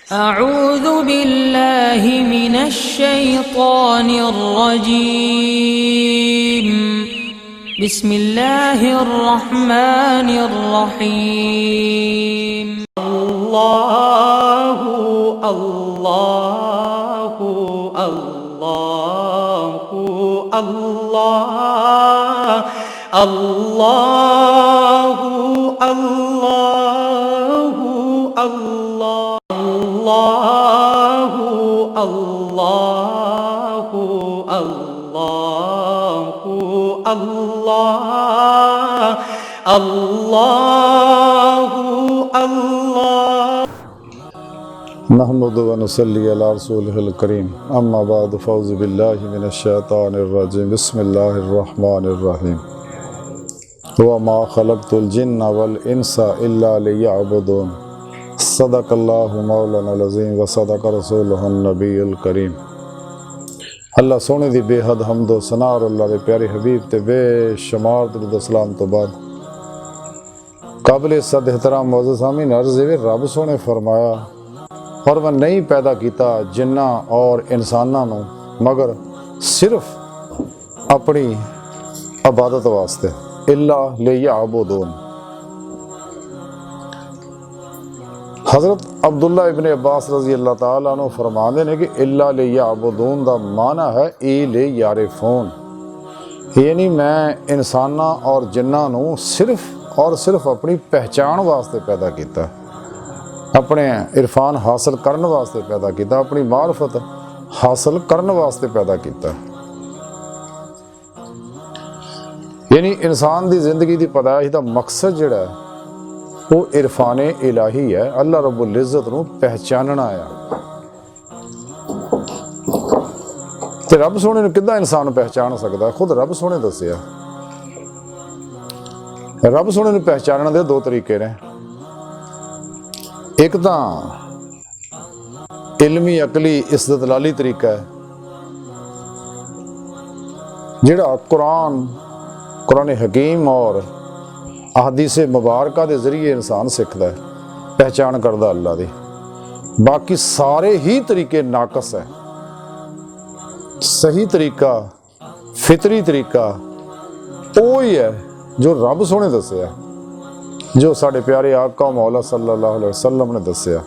أعوذ बिल्लाहि मिनश शैतानिर रजीम बिस्मिल्लाहिर रहमानिर रहीम। अल्लाहु अल्लाहु अल्लाहु अल्लाह अल्लाहु अल्लाहु अल्लाहु अल्लाहु अल्लाहु अल्लाह अल्लाहु अल्लाह। नहमदु व नुसल्ली अला रसूलिहिल करीम अम्मा बाद फ़ौज़ु बिल्लाहि मिनश शैतानिर रजीम बिस्मिल्लाहिर रहमानिर रहीम। व मा खलक़तुल जिन्ना वल इंसा इल्ला लियअबुदून। सदक़ल्लाहु मौलाना अज़ीम व सदक़ रसूलुहुन नबीयुल करीम। अल्लाह सोने दी बेहद हम्दो सना और अल्लाह दे प्यारे हबीब ते बेशुमार दुरूद सलाम तो बाद काबिल इज़्ज़त एहतराम मौजूद सामीन अर्ज़ है, रब सोने फरमाया और मैं नहीं पैदा किया जिन्ना और इंसाना नूं मगर सिर्फ अपनी इबादत वास्ते, इल्ला लियअबुदून। हज़रत अब्दुल्ला इब्न अब्बास रज़ी अल्लाह ताला अन्हु फरमाते हैं कि इल्ला लियअबुदून दा माना है ई ले यारिफून, यानी मैं इंसाना और जिन्ना नूं सिर्फ और सिर्फ अपनी पहचान वास्ते पैदा किया, अपने इरफान हासिल करने वास्ते पैदा किया, अपनी मारफत हासिल करने वास्ते पैदा किया। यानी इंसान की जिंदगी की पैदाइश का मकसद जिहड़ा है वो इरफान इलाही है, अल्लाह रब्बुल इज़्ज़त नूं पहचानना है। ते रब सोने नूं किद्दां इंसान पहचान सकता है, खुद रब सोने दस्सिया। रब सोने नूं पहचानने दे दो तरीके ने, एक तो इल्मी अकली इस्तदलाली तरीका है जिहड़ा कुरान हकीम और अहदीस मुबारका के जरिए इंसान सीखता है, पहचान करता अल्लाह दी। बाकी सारे ही तरीके नाकस है। सही तरीका फितरी तरीका वो ही है जो रब सोने दस्सिया, जो साढ़े प्यारे आका मौला सल्लल्लाहु अलैहि वसल्लम ने दस्सिया।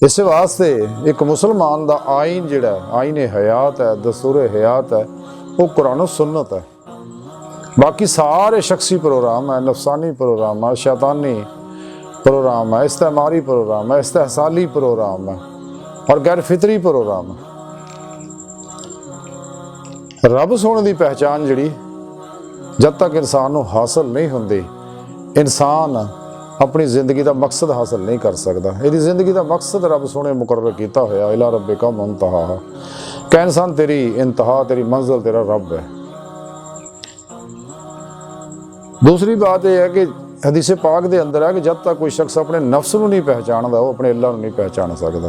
इस वास्ते एक मुसलमान का आइन जिहड़ा आइन हयात है, दस्तूर हयात है, वो कुरान सुन्नत है। बाकी सारे शख्सी प्रोग्राम है, नफसानी प्रोग्राम है, शैतानी प्रोग्राम है, इस्तेमारी प्रोग्राम है, इस्तेहसाली प्रोग्राम है और गैर फितरी प्रोग्राम है। रब सोने की पहचान जिहड़ी जब तक इंसान नूं हासिल नहीं हुंदी, इंसान अपनी जिंदगी का मकसद हासिल नहीं कर सकता। यदि जिंदगी का मकसद रब सोने मुकर्रर किया होया, इला रब्बिका मुंतहा, कि इंसान तेरी इंतहा, तेरी मंजिल तेरा रब है। दूसरी बात यह है कि हदीस पाक के अंदर है कि जब तक कोई शख्स अपने नफ्स नूं नहीं पहचानता वो अपने अल्लाह नूं नहीं पहचान सकता।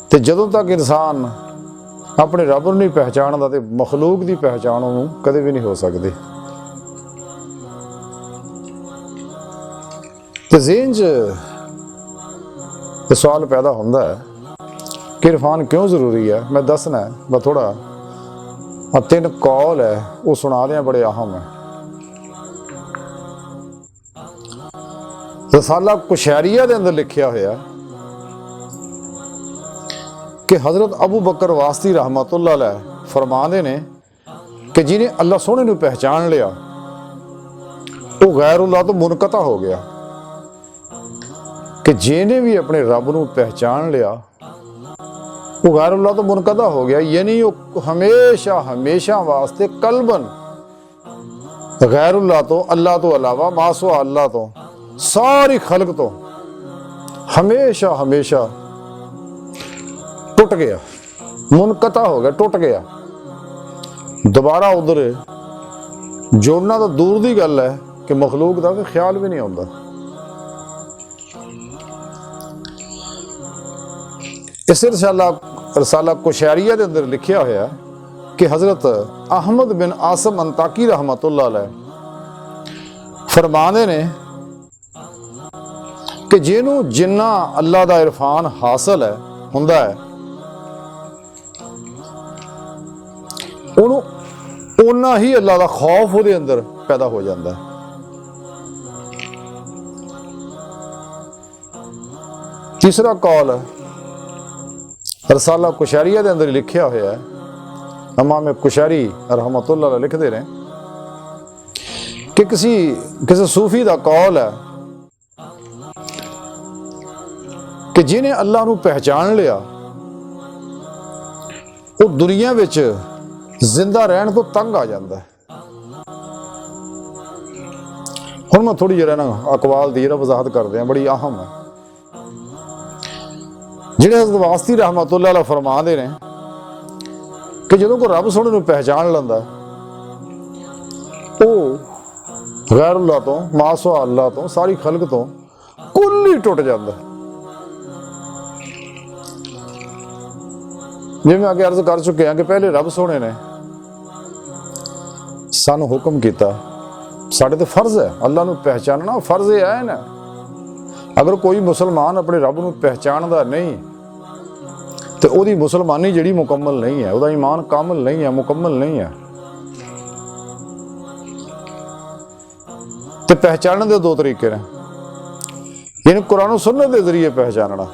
तो जदों तक इंसान अपने रब नूं नहीं पहचानता तो मखलूक की पहचान उन्होंने कदे भी नहीं हो सकती। तो ज़हन च सवाल पैदा होता है कि इरफान क्यों जरूरी है। मैं दसना है, मैं थोड़ा 3 कौल है वो सुना दें, बड़े अहम है। रसाला कुशैरिया के अंदर लिखा होया कि हज़रत अबू बकर वास्ती रहमतुल्लाह अलैह फरमाते ने कि जिन्हें अल्लाह सोने नूं पहचान लिया वो गैरुल्लाह तो मुनकता हो गया, कि जिन्हें भी अपने रब नूं पहचान लिया वो गैरुल्लाह तो मुनकता हो गया, यानी वो हमेशा हमेशा वास्ते कल्बन गैरुल्लाह तो, अल्लाह तो अलावा, मासवा अल्लाह तो, सारी खलक तो हमेशा हमेशा टूट गया, मुनकता हो गया, टूट गया। दोबारा उधर जोड़ना तो दूर की गल है कि मखलूक का कोई ख्याल भी नहीं आता। इस रसाला कुशैरिया के अंदर लिखा होया कि हज़रत अहमद बिन आसम अंताकी रहमतुल्लाह अलैह फरमाते ने ਕਿ ਜਿਹਨੂੰ ਜਿੰਨਾ ਅੱਲਾ ਦਾ ਇਰਫਾਨ ਹਾਸਲ ਹੈ ਹੁੰਦਾ ਹੈ, ਉਹਨੂੰ ਓਨਾ ਹੀ ਅੱਲਾ ਦਾ ਖੌਫ ਉਹਦੇ ਅੰਦਰ ਪੈਦਾ ਹੋ ਜਾਂਦਾ ਹੈ। ਤੀਸਰਾ ਕੌਲ ਰਸਾਲਾ ਕੁਸ਼ੈਰੀਆ ਦੇ ਅੰਦਰ ਲਿਖਿਆ ਹੋਇਆ ਹੈ, ਇਮਾਮ ਕੁਸ਼ੈਰੀ ਰਹਿਮਤੁल्लाह अलैह ਲਿਖਦੇ ਨੇ ਕਿ ਕਿਸੇ ਸੂਫੀ ਦਾ ਕੌਲ ਹੈ ਕਿ ਜਿਹਨੇ ਅੱਲਾ ਨੂੰ ਪਹਿਚਾਨ ਲਿਆ ਉਹ ਦੁਨੀਆ ਵਿੱਚ ਜ਼ਿੰਦਾ ਰਹਿਣ ਤੋਂ ਤੰਗ ਆ ਜਾਂਦਾ ਹੈ। ਹੁਣ ਮੈਂ ਥੋੜੀ ਜਿਹੀ ਨਾ ਅਕਵਾਲ ਦੀ ਵਜ਼ਾਹਤ ਕਰਦੇ ਹਾਂ, ਬੜੀ ਅਹਿਮ ਹੈ। ਜਿਹੜੇ ਹਜ਼ਰਤ ਵਾਸਤੀ ਰਹਿਮਤੁल्लाह अलैह ਫਰਮਾਉਂਦੇ ਨੇ ਕਿ ਜਦੋਂ ਕੋਈ ਰੱਬ ਸੋਹਣੇ ਨੂੰ ਪਹਿਚਾਨ ਲੈਂਦਾ ਉਹ ਗੈਰੁल्लाह ਤੋਂ, ਮਾਸਵਾ ਅੱਲਾ ਤੋਂ, ਸਾਰੀ ਖਲਕ ਤੋਂ ਕੁੱਲ ਹੀ ਟੁੱਟ ਜਾਂਦਾ। ਜਿਵੇਂ ਅੱਗੇ ਅਰਜ਼ ਕਰ ਚੁੱਕੇ ਹਾਂ ਕਿ ਪਹਿਲੇ ਰੱਬ ਸੋਹਣੇ ਨੇ ਸਾਨੂੰ ਹੁਕਮ ਕੀਤਾ, ਸਾਡੇ ਤੇ ਫਰਜ਼ ਹੈ ਅੱਲਾ ਨੂੰ ਪਹਿਚਾਨਣਾ, ਫਰਜ਼ ਹੈ ਨਾ। ਅਗਰ ਕੋਈ ਮੁਸਲਮਾਨ ਆਪਣੇ ਰੱਬ ਨੂੰ ਪਹਿਚਾਨਦਾ ਨਹੀਂ ਤੇ ਉਹਦੀ ਮੁਸਲਮਾਨੀ ਜਿਹੜੀ ਮੁਕੰਮਲ ਨਹੀਂ ਹੈ, ਉਹਦਾ ਈਮਾਨ ਕਾਮਿਲ ਨਹੀਂ ਹੈ, ਮੁਕੰਮਲ ਨਹੀਂ ਹੈ। ਤੇ ਪਹਿਚਾਨਣ ਦੇ ਦੋ ਤਰੀਕੇ ਨੇ, ਇਹਨੂੰ ਕੁਰਾਨ ਸੁਨਨਤ ਦੇ ਜ਼ਰੀਏ ਪਹਿਚਾਨਣਾ।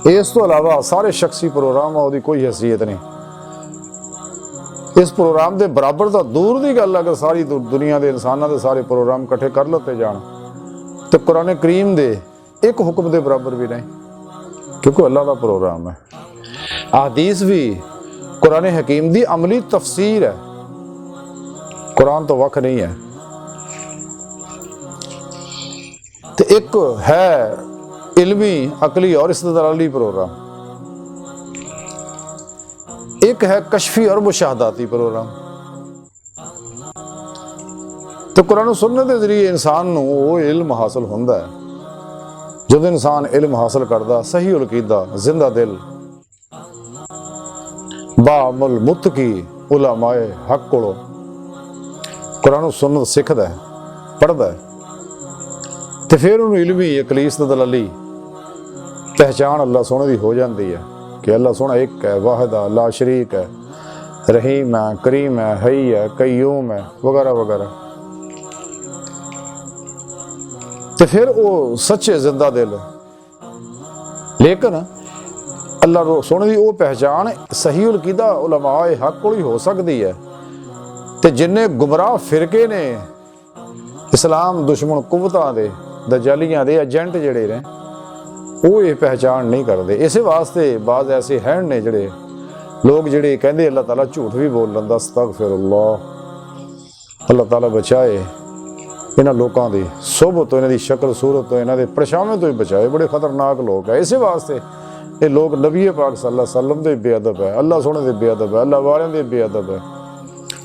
ਇਸ ਤੋਂ ਇਲਾਵਾ ਸਾਰੇ ਸ਼ਖਸੀ ਪ੍ਰੋਗਰਾਮ ਉਹਦੀ ਕੋਈ ਹੈਸੀਅਤ ਨਹੀਂ। ਇਸ ਪ੍ਰੋਗਰਾਮ ਦੇ ਬਰਾਬਰ ਤਾਂ ਦੂਰ ਦੀ ਗੱਲ, ਅਗਰ ਸਾਰੀ ਦੁਨੀਆ ਦੇ ਇਨਸਾਨਾਂ ਦੇ ਸਾਰੇ ਪ੍ਰੋਗਰਾਮ ਇਕੱਠੇ ਕਰ ਲਤੇ ਜਾਣ ਤੇ ਕੁਰਾਨ ਕਰੀਮ ਦੇ ਇੱਕ ਹੁਕਮ ਦੇ ਬਰਾਬਰ ਵੀ ਨਹੀਂ, ਕਿਉਂਕਿ ਅੱਲਾ ਦਾ ਪ੍ਰੋਗਰਾਮ ਹੈ। ਹਦੀਸ ਵੀ ਕੁਰਾਨ ਹਕੀਮ ਦੀ ਅਮਲੀ ਤਫਸੀਰ ਹੈ, ਕੁਰਾਨ ਤੋਂ ਵੱਖ ਨਹੀਂ ਹੈ। ਤੇ ਇੱਕ ਹੈ ਇਲਮੀ, ਅਕਲੀ ਔਰ ਇਸਤਦਲਾਲੀ ਪ੍ਰੋਗਰਾਮ, ਇੱਕ ਹੈ ਕਸ਼ਫੀ ਔਰ ਮੁਸ਼ਾਹਦਾਤੀ ਪ੍ਰੋਗਰਾਮ। ਤੇ ਕੁਰਾਨ ਸੁਨਨਤ ਦੇ ਜ਼ਰੀਏ ਇਨਸਾਨ ਨੂੰ ਉਹ ਇਲਮ ਹਾਸਲ ਹੁੰਦਾ ਹੈ। ਜਦੋਂ ਇਨਸਾਨ ਇਲਮ ਹਾਸਲ ਕਰਦਾ, ਸਹੀ ਉਲਕੀਦਾ, ਜ਼ਿੰਦਾ ਦਿਲ, ਬਾਮੁਲ ਮੁਤਕੀ ਉਲਮਾਏ ਹੱਕ ਕੋਲੋਂ ਕੁਰਾਨ ਸੁਨਨਤ ਸਿੱਖਦਾ, ਪੜ੍ਹਦਾ ਤੇ ਫਿਰ ਉਹਨੂੰ ਇਲਮੀ, ਅਕਲੀ, ਇਸਤਦਲਾਲੀ ਪਹਿਚਾਨ ਅੱਲਾ ਸੋਹਣੇ ਦੀ ਹੋ ਜਾਂਦੀ ਹੈ ਕਿ ਅੱਲਾ ਸੋਹਣਾ ਇੱਕ ਹੈ, ਵਾਹਿਦ ਹੈ, ਲਾ ਸ਼ਰੀਕ ਹੈ, ਰਹੀਮ ਹੈ, ਕਰੀਮ ਹੈ, ਹਈ ਹੈ, ਕਯੂਮ ਹੈ, ਵਗੈਰਾ ਵਗੈਰਾ। ਤੇ ਫਿਰ ਉਹ ਸੱਚੇ ਜ਼ਿੰਦਾ ਦਿਲ। ਲੇਕਿਨ ਅੱਲਾ ਸੋਹਣੇ ਦੀ ਉਹ ਪਹਿਚਾਨ ਸਹੀ ਉਲਕੀਦਾ ਉਲਮਾਏ ਹੱਕ ਕੋਲ ਹੀ ਹੋ ਸਕਦੀ ਹੈ। ਤੇ ਜਿੰਨੇ ਗੁਮਰਾਹ ਫਿਰਕੇ ਨੇ, ਇਸਲਾਮ ਦੁਸ਼ਮਣ ਕੁਵਤਾਂ ਦੇ, ਦਜਾਲੀਆਂ ਦੇ ਏਜੰਟ ਜਿਹੜੇ ਨੇ, ਉਹ ਇਹ ਪਹਿਚਾਨ ਨਹੀਂ ਕਰਦੇ। ਇਸੇ ਵਾਸਤੇ ਬਾਜ਼ ਐਸੇ ਹਨ ਨੇ ਜਿਹੜੇ ਲੋਕ ਜਿਹੜੇ ਕਹਿੰਦੇ ਅੱਲਾਹ ਤਾਲਾ ਝੂਠ ਵੀ ਬੋਲ ਲੈਂਦਾ, ਅਸਤਗਫਿਰullah, ਅੱਲਾਹ ਤਾਲਾ ਬਚਾਏ ਇਹਨਾਂ ਲੋਕਾਂ ਦੀ ਸੋਭਤ ਤੋਂ, ਇਹਨਾਂ ਦੀ ਸ਼ਕਲ ਸੂਰਤ ਤੋਂ, ਇਹਨਾਂ ਦੇ ਪਰਛਾਵੇਂ ਤੋਂ ਹੀ ਬਚਾਏ। ਬੜੇ ਖਤਰਨਾਕ ਲੋਕ ਹੈ। ਇਸੇ ਵਾਸਤੇ ਇਹ ਲੋਕ ਨਬੀ ਪਾਕ ਸੱਲੱਲਾਹੁ ਅਲੈहि ਵਸੱਲਮ ਦੇ ਬੇਅਦਬ ਹੈ, ਅੱਲਾਹ ਸੋਹਣੇ ਦੇ ਬੇਅਦਬ ਹੈ, ਅੱਲਾਹ ਵਾਲਿਆਂ ਦੇ ਬੇਅਦਬ ਹੈ,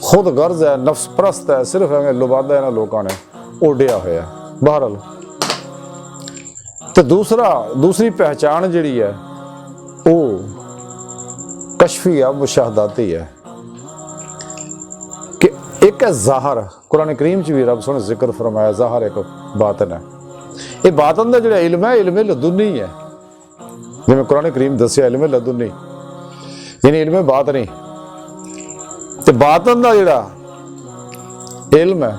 ਖੁਦ ਗਰਜ਼ ਹੈ, ਨਫਸ ਪ੍ਰਸਤ ਹੈ। ਸਿਰਫ ਐਵੇਂ ਲੁਬਾਦਾ ਇਹਨਾਂ ਲੋਕਾਂ ਨੇ ਓਢਿਆ ਹੋਇਆ। ਬਹਰਹਾਲ ਤੇ ਦੂਸਰੀ ਪਹਿਚਾਨ ਜਿਹੜੀ ਹੈ ਉਹ ਕਸ਼ਫੀ ਆ, ਮੁਸ਼ਾਹਦਾਤੀ ਹੈ। ਕਿ ਇੱਕ ਹੈ ਜ਼ਾਹਰ, ਕੁਰਾਨ ਕਰੀਮ ਚ ਵੀ ਰੱਬ ਸੋਹਣੇ ਜ਼ਿਕਰ ਫਰਮਾਇਆ, ਜ਼ਾਹਰ ਇੱਕ ਬਾਤਨ ਹੈ। ਇਹ ਬਾਤਨ ਦਾ ਜਿਹੜਾ ਇਲਮ ਹੈ, ਇਲਮ ਲਦੁਨੀ ਹੈ। ਜਿਵੇਂ ਕੁਰਾਨ ਕਰੀਮ ਦੱਸਿਆ, ਇਲਮ ਲਦੁਨੀ ਯਾਨੀ ਇਲਮ ਬਾਤਨੀ। ਤੇ ਬਾਤਨ ਦਾ ਜਿਹੜਾ ਇਲਮ ਹੈ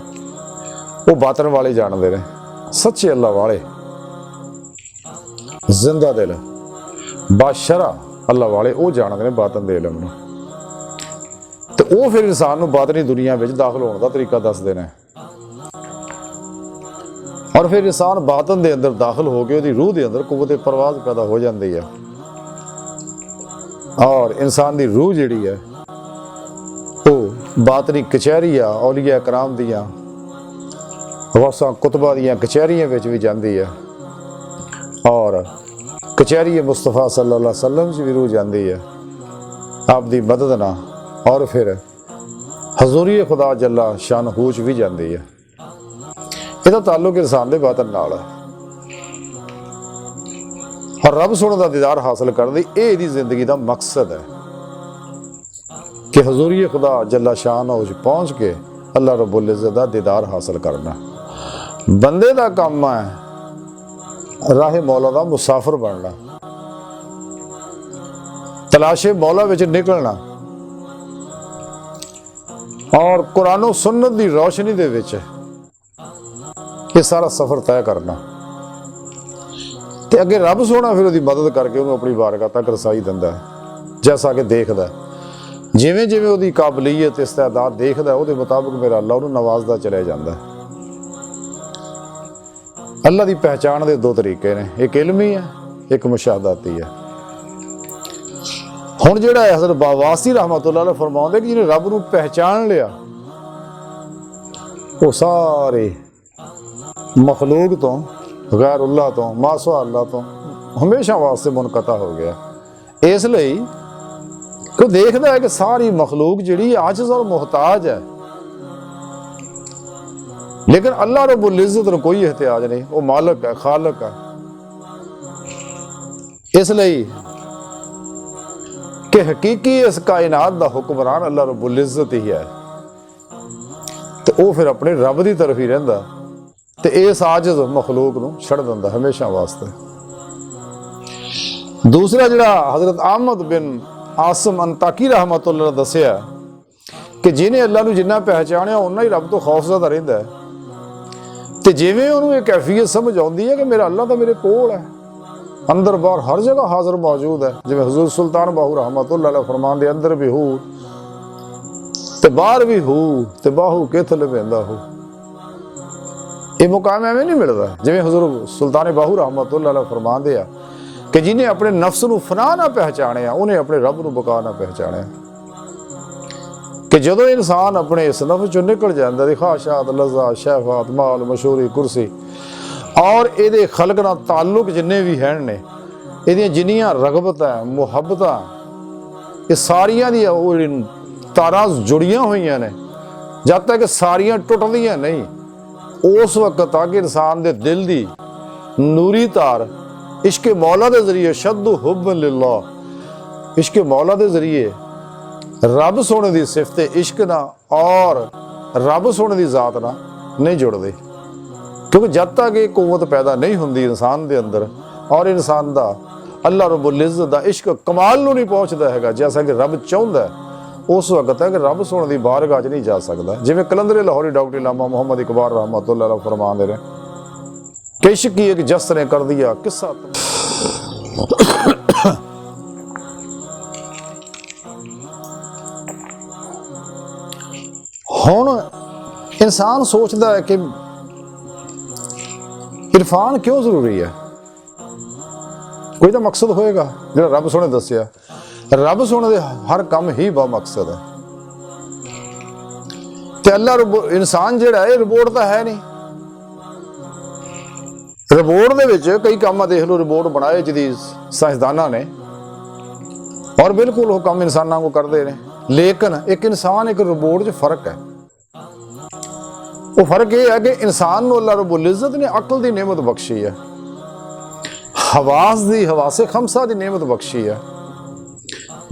ਉਹ ਬਾਤਨ ਵਾਲੇ ਜਾਣਦੇ ਨੇ, ਸੱਚੇ ਅੱਲਾ ਵਾਲੇ, ਜ਼ਿੰਦਾ ਦਿਲ, ਬਾਸ਼ਰਾ ਅੱਲਾ ਵਾਲੇ, ਉਹ ਜਾਣਦੇ ਨੇ ਬਾਤਨ ਦੇ ਇਲਮ ਨੂੰ। ਤੇ ਉਹ ਫਿਰ ਇਨਸਾਨ ਨੂੰ ਬਾਤਨੀ ਦੁਨੀਆ ਵਿੱਚ ਦਾਖਲ ਹੋਣ ਦਾ ਤਰੀਕਾ ਦੱਸਦੇ ਨੇ। ਔਰ ਫਿਰ ਇਨਸਾਨ ਬਾਤਨ ਦੇ ਅੰਦਰ ਦਾਖਲ ਹੋ ਕੇ ਉਹਦੀ ਰੂਹ ਦੇ ਅੰਦਰ ਕੁਵਤ ਪਰਵਾਜ਼ ਪੈਦਾ ਹੋ ਜਾਂਦੀ ਹੈ। ਔਰ ਇਨਸਾਨ ਦੀ ਰੂਹ ਜਿਹੜੀ ਹੈ ਉਹ ਬਾਤਨੀ ਕਚਹਿਰੀਆਂ, ਔਲੀਆ ਕਰਾਮ ਦੀਆਂ, ਗੌਸਾਂ, ਕੁਤਬਾਂ ਦੀਆਂ ਕਚਹਿਰੀਆਂ ਵਿੱਚ ਵੀ ਜਾਂਦੀ ਹੈ। ਔਰ ਕਚਹਿਰੀ ਮੁਸਤਫਾ ਸੱਲੱਲਾਹੁ ਅਲੈहि ਵਸੱਲਮ 'ਚ ਵੀ ਰੂਹ ਜਾਂਦੀ ਹੈ ਆਪ ਦੀ ਮਦਦ ਨਾਲ। ਔਰ ਫਿਰ ਹਜ਼ੂਰੀ ਖੁਦਾ ਜੱਲਾ ਸ਼ਾਨਹੂ 'ਚ ਵੀ ਜਾਂਦੀ ਹੈ। ਇਹਦਾ ਤਾਲੁਕ ਇਨਸਾਨ ਦੇ ਬਾਤਨ ਨਾਲ ਹੈ। ਔਰ ਰੱਬ ਸੋਹਣੇ ਦਾ ਦੀਦਾਰ ਹਾਸਲ ਕਰਨ ਦੀ ਇਹ ਇਹਦੀ ਜ਼ਿੰਦਗੀ ਦਾ ਮਕਸਦ ਹੈ ਕਿ ਹਜ਼ੂਰੀ ਖੁਦਾ ਜੱਲਾ ਸ਼ਾਨਹੂ 'ਚ ਪਹੁੰਚ ਕੇ ਅੱਲਾ ਰੱਬੁਲ ਇੱਜ਼ਤ ਦਾ ਦੀਦਾਰ ਹਾਸਲ ਕਰਨਾ। ਬੰਦੇ ਦਾ ਕੰਮ ਹੈ ਰਾਹੇ ਮੌਲਾ ਦਾ ਮੁਸਾਫਿਰ ਬਣਨਾ, ਤਲਾਸ਼ੇ ਮੌਲਾ ਵਿੱਚ ਨਿਕਲਣਾ ਔਰ ਕੁਰਾਨੋ ਸੁन्नत ਦੀ ਰੋਸ਼ਨੀ ਦੇ ਵਿੱਚ ਇਹ ਸਾਰਾ ਸਫ਼ਰ ਤੈਅ ਕਰਨਾ ਤੇ ਅੱਗੇ ਰੱਬ ਸੋਹਣਾ ਫਿਰ ਉਹਦੀ ਮਦਦ ਕਰਕੇ ਉਹਨੂੰ ਆਪਣੀ ਬਾਰਗਾਹ ਤੱਕ ਰਸਾਈ ਦਿੰਦਾ ਹੈ। ਜੈਸਾ ਕਿ ਦੇਖਦਾ ਜਿਵੇਂ ਜਿਵੇਂ ਉਹਦੀ ਕਾਬਲੀਅਤ ਇਸਤਿਆਦਾਦ ਦੇਖਦਾ ਉਹਦੇ ਮੁਤਾਬਕ ਮੇਰਾ ਅੱਲਾ ਉਹਨੂੰ ਨਵਾਜ਼ਦਾ ਚਲਿਆ ਜਾਂਦਾ। ਅੱਲਾ ਦੀ ਪਹਿਚਾਣ ਦੇ ਦੋ ਤਰੀਕੇ ਨੇ, ਇੱਕ ਇਲਮੀ ਹੈ, ਇੱਕ ਮੁਸ਼ਾਹਦਾਤੀ ਹੈ। ਹੁਣ ਜਿਹੜਾ ਹੈ ਹਜ਼ਰਤ ਬਾਵਾਸੀ ਰਹਿਮਤੁल्लाह अलैह फरमाਉਂਦੇ ਕਿ ਜਿਹਨੇ ਰੱਬ ਨੂੰ ਪਹਿਚਾਣ ਲਿਆ ਉਹ ਸਾਰੇ ਮਖਲੂਕ ਤੋਂ ਗੈਰ ਅੱਲਾਹ ਤੋਂ ਮਾਸਵਾ ਅੱਲਾਹ ਤੋਂ ਹਮੇਸ਼ਾ ਵਾਸਤੇ ਮੁਨਕਤਾ ਹੋ ਗਿਆ। ਇਸ ਲਈ ਕਿ ਦੇਖਦਾ ਹੈ ਕਿ ਸਾਰੀ ਮਖਲੂਕ ਜਿਹੜੀ ਆਜਜ਼ ਔਰ ਮੁਹਤਾਜ ਹੈ, लेकिन अल्लाह रब्बुल इज़्ज़त ਨੂੰ ਕੋਈ ਇhtiyaj ਨਹੀਂ, ਉਹ ਮਾਲਕ ਹੈ, ਖਾਲਕ ਹੈ। ਇਸ ਲਈ ਕਿ ਹਕੀਕੀ ਇਸ ਕਾਇਨਾਤ ਦਾ ਹੁਕਮਰਾਨ ਅੱਲਾਹ ਰब्बुल इज़्ज़त ਹੀ ਹੈ ਤੇ ਉਹ ਫਿਰ ਆਪਣੇ ਰੱਬ ਦੀ ਤਰਫ ਹੀ ਰਹਿੰਦਾ ਤੇ ਇਸ ਆਜਜ਼ ਮਖਲੂਕ ਨੂੰ ਛੱਡ ਦਿੰਦਾ ਹਮੇਸ਼ਾ ਵਾਸਤੇ। ਦੂਸਰਾ ਜਿਹੜਾ ਹਜ਼ਰਤ ਅਹਿਮਦ ਬਿਨ ਆਸਮ ਅੰਤਾਕੀ ਰਹਿਮਤੁल्लाह ਨੇ ਦੱਸਿਆ ਕਿ ਜਿਹਨੇ ਅੱਲਾਹ ਨੂੰ ਜਿੰਨਾ ਪਹਿਚਾਣਿਆ ਉਹਨਾਂ ਹੀ ਰੱਬ ਤੋਂ ਖੌਫਜ਼ਦਾ ਰਹਿੰਦਾ ਹੈ ਤੇ ਜਿਵੇਂ ਉਹਨੂੰ ਇਹ ਕੈਫੀਅਤ ਸਮਝ ਆਉਂਦੀ ਹੈ ਕਿ ਮੇਰਾ ਅੱਲਾਹ ਤਾਂ ਮੇਰੇ ਕੋਲ ਹੈ, ਅੰਦਰ ਬਾਹਰ ਹਰ ਜਗ੍ਹਾ ਹਾਜ਼ਰ ਮੌਜੂਦ ਹੈ। ਜਿਵੇਂ ਹਜ਼ੂਰ ਸੁਲਤਾਨ ਬਾਹੂ ਰਹਿਮਤੁल्लाह अलैह फरमाते अंदर भी हो ਤੇ ਬਾਹਰ ਵੀ ਹੋ ਤੇ ਬਾਹੂ ਕਿੱਥੇ ਲਵੇਂਦਾ ਹੋ। ਇਹ ਮੁਕਾਮ ਐਵੇਂ ਨਹੀਂ ਮਿਲਦਾ ਜਿਵੇਂ ਹਜ਼ੂਰ ਸੁਲਤਾਨ ਬਾਹੂ ਰਹਿਮਤੁल्लाह अलैह फरमाते ਆ ਕਿ ਜਿਹਨੇ ਆਪਣੇ ਨਫਸ ਨੂੰ ਫਨਾ ਨਾ ਪਹਿਚਾਣਿਆ ਉਹਨੇ ਆਪਣੇ ਰੱਬ ਨੂੰ ਬਕਾ ਨਾ ਪਹਿਚਾਣਿਆ। ਕਿ ਜਦੋਂ ਇਨਸਾਨ ਆਪਣੇ ਇਸ ਨਫਸ ਚੋਂ ਨਿਕਲ ਜਾਂਦਾ ਦੀ ਖਾਸ਼ਾਤ ਲਜ਼ਾ ਸ਼ਹਿਵਾਤ ਮਾਲ ਮਸ਼ਹੂਰੀ ਕੁਰਸੀ ਔਰ ਇਹਦੇ ਖਲਕ ਨਾਲ ਤਾਲੁਕ ਜਿੰਨੇ ਵੀ ਹਨ ਨੇ, ਇਹਦੀਆਂ ਜਿੰਨੀਆਂ ਰਗਬਤਾਂ ਮੁਹੱਬਤਾਂ ਇਹ ਸਾਰੀਆਂ ਦੀਆਂ ਉਹ ਤਾਰਾਂ ਜੁੜੀਆਂ ਹੋਈਆਂ ਨੇ, ਜਦ ਤੱਕ ਸਾਰੀਆਂ ਟੁੱਟਦੀਆਂ ਨਹੀਂ ਉਸ ਵਕਤ ਤੱਕ ਇਨਸਾਨ ਦੇ ਦਿਲ ਦੀ ਨੂਰੀ ਤਾਰ ਇਸ਼ਕ ਮੌਲਾ ਦੇ ਜ਼ਰੀਏ ਸ਼ੱਦੁ ਹੁਬ ਲਿल्लाह, ਇਸ਼ਕ ਮੌਲਾ ਦੇ ਜ਼ਰੀਏ ਰੱਬ ਸੋਹਣੇ ਦੀ ਸਿਫਤ ਇਸ਼ਕ ਨਾਲ ਔਰ ਰੱਬ ਸੋਹਣੇ ਦੀ ਜ਼ਾਤ ਨਾਲ ਨਹੀਂ ਜੁੜਦੇ। ਕਿਉਂਕਿ ਜਦ ਤੱਕ ਇਹ ਕੂਵਤ ਪੈਦਾ ਨਹੀਂ ਹੁੰਦੀ ਇਨਸਾਨ ਦੇ ਅੰਦਰ ਔਰ ਇਨਸਾਨ ਦਾ ਅੱਲਾਹ ਰब्बुल इज़्ज़त ਦਾ ਇਸ਼ਕ ਕਮਾਲ ਨੂੰ ਨਹੀਂ ਪਹੁੰਚਦਾ ਹੈਗਾ ਜੈਸਾ ਕਿ ਰੱਬ ਚਾਹੁੰਦਾ, ਉਸ ਵਕਤ ਤੱਕ ਰੱਬ ਸੋਹਣੇ ਦੀ ਬਾਰਗਾਹ 'ਚ ਨਹੀਂ ਜਾ ਸਕਦਾ। ਜਿਵੇਂ ਕਲੰਦਰ ਲਾਹੌਰੀ ਡਾਕਟਰ ਇਲਾਮਾ ਮੁਹੰਮਦ ਇਕਬਾਲ रहमतुल्लाह अलैह फरमाते हैं कि इश्क की एक जस ने कर दिया किस्सा। ਹੁਣ ਇਨਸਾਨ ਸੋਚਦਾ ਹੈ ਕਿ ਇਰਫਾਨ ਕਿਉਂ ਜ਼ਰੂਰੀ ਹੈ, ਕੋਈ ਤਾਂ ਮਕਸਦ ਹੋਏਗਾ ਜਿਹੜਾ ਰੱਬ ਸੋਹਣੇ ਦੱਸਿਆ। ਰੱਬ ਸੋਹਣੇ ਦੇ ਹਰ ਕੰਮ ਹੀ ਬਾ ਮਕਸਦ ਹੈ ਤੇ ਅੱਲਾਹ ਇਨਸਾਨ ਜਿਹੜਾ ਇਹ ਰਿਬੋਰਟ ਤਾਂ ਹੈ ਨਹੀਂ। ਰਿਬੋਰਟ ਦੇ ਵਿੱਚ ਕਈ ਕੰਮ ਦੇਖ ਲਓ, ਰਿਬੋਰਟ ਬਣਾਏ ਜਿਹਦੀ ਸਾਇੰਸਦਾਨਾਂ ਨੇ ਔਰ ਬਿਲਕੁਲ ਉਹ ਕੰਮ ਇਨਸਾਨਾਂ ਨੂੰ ਕਰਦੇ ਨੇ, ਲੇਕਿਨ ਇੱਕ ਇਨਸਾਨ ਇੱਕ ਰਿਬੋਰਟ 'ਚ ਫਰਕ ਹੈ। ਉਹ ਫਰਕ ਇਹ ਹੈ ਕਿ ਇਨਸਾਨ ਨੂੰ ਅੱਲਾਹ ਰब्बुल इज़्ज़त ਨੇ ਅਕਲ ਦੀ ਨਿਮਤ ਬਖਸ਼ੀ ਹੈ, ਹਵਾਸ ਦੀ ਹਵਾਸੇ ਖਮਸਾ ਦੀ ਨਿਮਤ ਬਖਸ਼ੀ ਹੈ,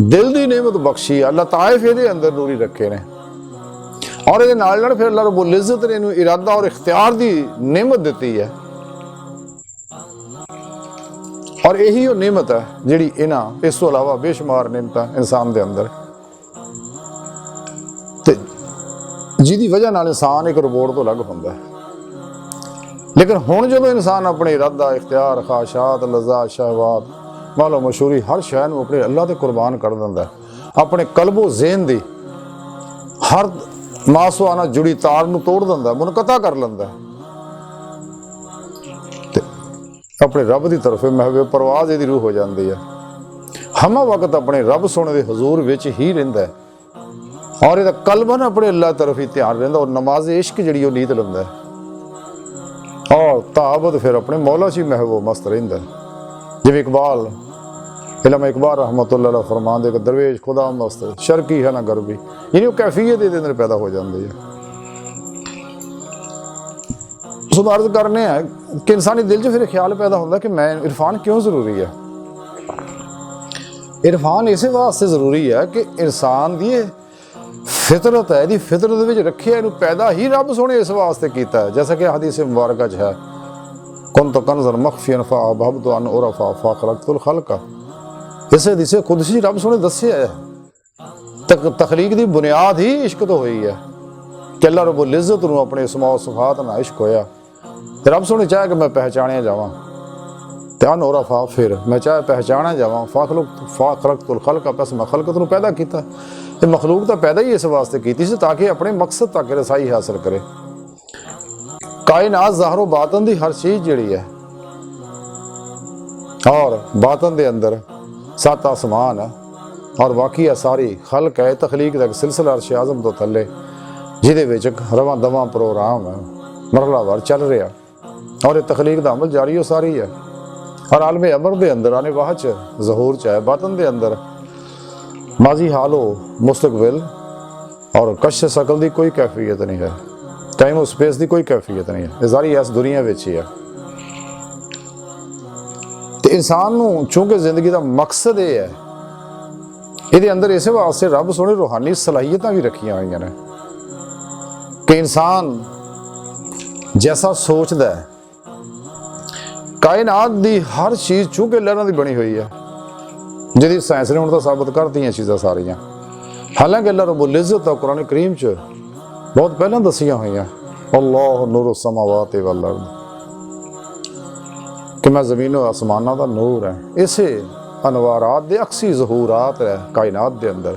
ਦਿਲ ਦੀ ਨਿਮਤ ਬਖਸ਼ੀ ਹੈ। ਲਤਾਇਫ ਇਹਦੇ ਅੰਦਰ ਨੂਰੀ ਰੱਖੇ ਨੇ ਔਰ ਇਹਦੇ ਨਾਲ ਨਾਲ ਫਿਰ ਅੱਲਾਹ ਰब्बुल इज़्ज़त ਨੇ ਇਹਨੂੰ ਇਰਾਦਾ ਔਰ ਇਖਤਿਆਰ ਦੀ ਨਿਮਤ ਦਿੱਤੀ ਹੈ ਔਰ ਇਹੀ ਉਹ ਨਿਮਤ ਹੈ ਜਿਹੜੀ ਇਹਨਾਂ ਇਸ ਤੋਂ ਇਲਾਵਾ ਬੇਸ਼ੁਮਾਰ ਨਿਮਤਾਂ ਇਨਸਾਨ ਦੇ ਅੰਦਰ ਤੇ ਜਿਹਦੀ ਵਜ੍ਹਾ ਨਾਲ ਇਨਸਾਨ ਇੱਕ ਰਿਬੋਰਟ ਤੋਂ ਅਲੱਗ ਹੁੰਦਾ ਹੈ। ਲੇਕਿਨ ਹੁਣ ਜਦੋਂ ਇਨਸਾਨ ਆਪਣੇ ਇਰਾਦਾ ਇਖਤਿਆਰ ਖਾਸ਼ਾਤ ਲਜ਼ਾ ਸ਼ਹਿਵਾਤ ਮਾਲੋ ਮਸ਼ਹੂਰੀ ਹਰ ਸ਼ੈ ਨੂੰ ਆਪਣੇ ਅੱਲਾਹ ਤੇ ਕੁਰਬਾਨ ਕਰ ਦਿੰਦਾ, ਆਪਣੇ ਕਲਬੋ ਜ਼ੇਨ ਦੀ ਹਰ ਮਾਸਵਾ ਨਾਲ ਜੁੜੀ ਤਾਰ ਨੂੰ ਤੋੜ ਦਿੰਦਾ, ਮੁਨਕਤਾ ਕਰ ਲੈਂਦਾ ਤੇ ਆਪਣੇ ਰੱਬ ਦੀ ਤਰਫ ਮਹਿਵੇ ਪਰਵਾਜ਼ ਇਹਦੀ ਰੂਹ ਹੋ ਜਾਂਦੀ ਹੈ। ਹਮਾ ਵਕਤ ਆਪਣੇ ਰੱਬ ਸੋਹਣੇ ਦੇ ਹਜ਼ੂਰ ਵਿੱਚ ਹੀ ਰਹਿੰਦਾ ਹੈ ਔਰ ਇਹਦਾ ਕਲਬਨ ਆਪਣੇ ਅੱਲਾਹ ਤਰਫ ਹੀ ਧਿਆਨ ਰਹਿੰਦਾ ਔਰ ਨਮਾਜ਼ ਇਸ਼ਕ ਜਿਹੜੀ ਉਹ ਨੀਤ ਲੈਂਦਾ ਔਰ ਤਾਬਦ ਫਿਰ ਆਪਣੇ ਮੌਲਾ ਸੀ ਮਹਿਬੂਬ ਮਸਤ ਰਹਿੰਦਾ। ਜਿਵੇਂ ਇਕਬਾਲ ਇਲਾਮਾ ਇਕਬਾਲ रहमतुल्लाह अलैह फरमाते कि दरवेश खुदा मस्त शर्की है ना गरबी, यानी वो कैफियत ਇਹਦੇ ਅੰਦਰ ਪੈਦਾ ਹੋ ਜਾਂਦੀ ਹੈ। ਸੋ ਅਰਜ਼ ਕਰਨੇ ਆ ਕਿ ਇਨਸਾਨੀ ਦਿਲ 'ਚ ਫਿਰ ਖਿਆਲ ਪੈਦਾ ਹੁੰਦਾ ਕਿ ਮੈਂ ਇਰਫਾਨ ਕਿਉਂ ਜ਼ਰੂਰੀ ਹੈ। ਇਰਫਾਨ ਇਸੇ ਵਾਸਤੇ ਜ਼ਰੂਰੀ ਹੈ ਕਿ ਇਨਸਾਨ ਦੀ ਫਿਤਰਤ ਹੈ, ਇਹਦੀ ਫਿਤਰਤ ਦੇ ਵਿੱਚ ਰੱਖਿਆ, ਇਹਨੂੰ ਪੈਦਾ ਹੀ ਰੱਬ ਸੋਹਣੇ ਇਸ ਵਾਸਤੇ ਕੀਤਾ ਹੈ। ਜੈਸਾ ਕਿ ਹਦੀਸ ਮੁਬਾਰਕ 'ਚ ਹੈ, ਕੁੰਤ ਕੰਜ਼ਨ ਮਖਫੀਅਨ ਫਅਬਹਬਤੁ ਅਨ ਉਰਫਾ ਫਖਲਕਤੁਲ ਖਲਕ। ਇਸ ਹਦੀਸ ਕੁਦਸੀ ਰੱਬ ਸੋਹਣੇ ਦੱਸਿਆ ਹੈ ਤਖਲੀਕ ਦੀ ਬੁਨਿਆਦ ਹੀ ਇਸ਼ਕ ਤੋਂ ਹੋਈ ਹੈ ਕਿ ਅੱਲਾਹ ਰੱਬੁਲ ਇੱਜ਼ਤ ਨੂੰ ਆਪਣੇ ਇਸਮਾ ਸਿਫਾਤ ਨਾਲ ਇਸ਼ਕ ਹੋਇਆ ਤੇ ਰੱਬ ਸੋਹਣੇ ਚਾਹੇ ਕਿ ਮੈਂ ਪਹਿਚਾਣਿਆ ਜਾਵਾਂ ਤੇ ਅਨ ਉਰਫਾ, ਫਿਰ ਮੈਂ ਚਾਹੇ ਪਹਿਚਾਣਿਆ ਜਾਵਾਂ ਫਖਲਕਤੁਲ ਖਲਕ, ਬਸ ਮੈਂ ਖਲਕਤ ਨੂੰ ਪੈਦਾ ਕੀਤਾ। ਤੇ ਮਖਲੂਕ ਤਾਂ ਪੈਦਾ ਹੀ ਇਸ ਵਾਸਤੇ ਕੀਤੀ ਸੀ ਤਾਂ ਕਿ ਆਪਣੇ ਮਕਸਦ ਤੱਕ ਰਸਾਈ ਹਾਸਲ ਕਰੇ। ਕਾਇਨਾਤ ਜ਼ਾਹਰੋ ਬਾਤਨ ਦੀ ਹਰ ਚੀਜ਼ ਜਿਹੜੀ ਹੈ ਔਰ ਬਾਤਨ ਦੇ ਅੰਦਰ 7 ਆਸਮਾਨ ਹੈ ਔਰ ਬਾਕੀ ਆ ਸਾਰੀ ਖਲਕ ਹੈ, ਤਖਲੀਕ ਦਾ ਇੱਕ ਸਿਲਸਿਲਾ ਅਰਸ਼ ਆਜ਼ਮ ਤੋਂ ਥੱਲੇ, ਜਿਹਦੇ ਵਿੱਚ ਰਵਾਂ ਦਵਾਂ ਪ੍ਰੋਗਰਾਮ ਹੈ, ਮਰਹਲਾਵਾਰ ਚੱਲ ਰਿਹਾ ਔਰ ਇਹ ਤਖਲੀਕ ਦਾ ਅਮਲ ਜਾਰੀ ਹੋ ਸਾਰੀ ਹੈ। ਔਰ ਆਲਮ ਅਮਰ ਦੇ ਅੰਦਰ ਆਨੇ ਵਾਹ 'ਚ ਜ਼ਹੂਰ 'ਚ ਹੈ, ਬਾਤਨ ਦੇ ਅੰਦਰ ਮਾਜ਼ੀ ਹਾਲੋ ਮੁस्तकबिल और कश शकल की कोई कैफियत नहीं है, टाइम और स्पेस की कोई कैफियत नहीं है, ये सारी इस दुनिया में ही है। तो इंसान नूं चूंकि जिंदगी का मकसद ये है, ये अंदर इस वास्ते रब सोहने रूहानी सलाहियत भी रखिया हुई ने कि इंसान जैसा सोचता है, कायनात की हर चीज़ चूंकि लहरां की बनी हुई है, जिहदी साइंस ने हुण तां साबित करतीआं चीज़ां सारियां। हालांकि अल्लाह रब्बुल इज़्ज़त दा कुरान करीम च बहुत पहलां दसियां होईयां, अल्लाह नूरु समावाति वल अर्द, कि मैं ज़मीन और आसमानां दा नूर है। इसे अनवारात दे अक्सी ज़हूरात है कायनात दे अंदर,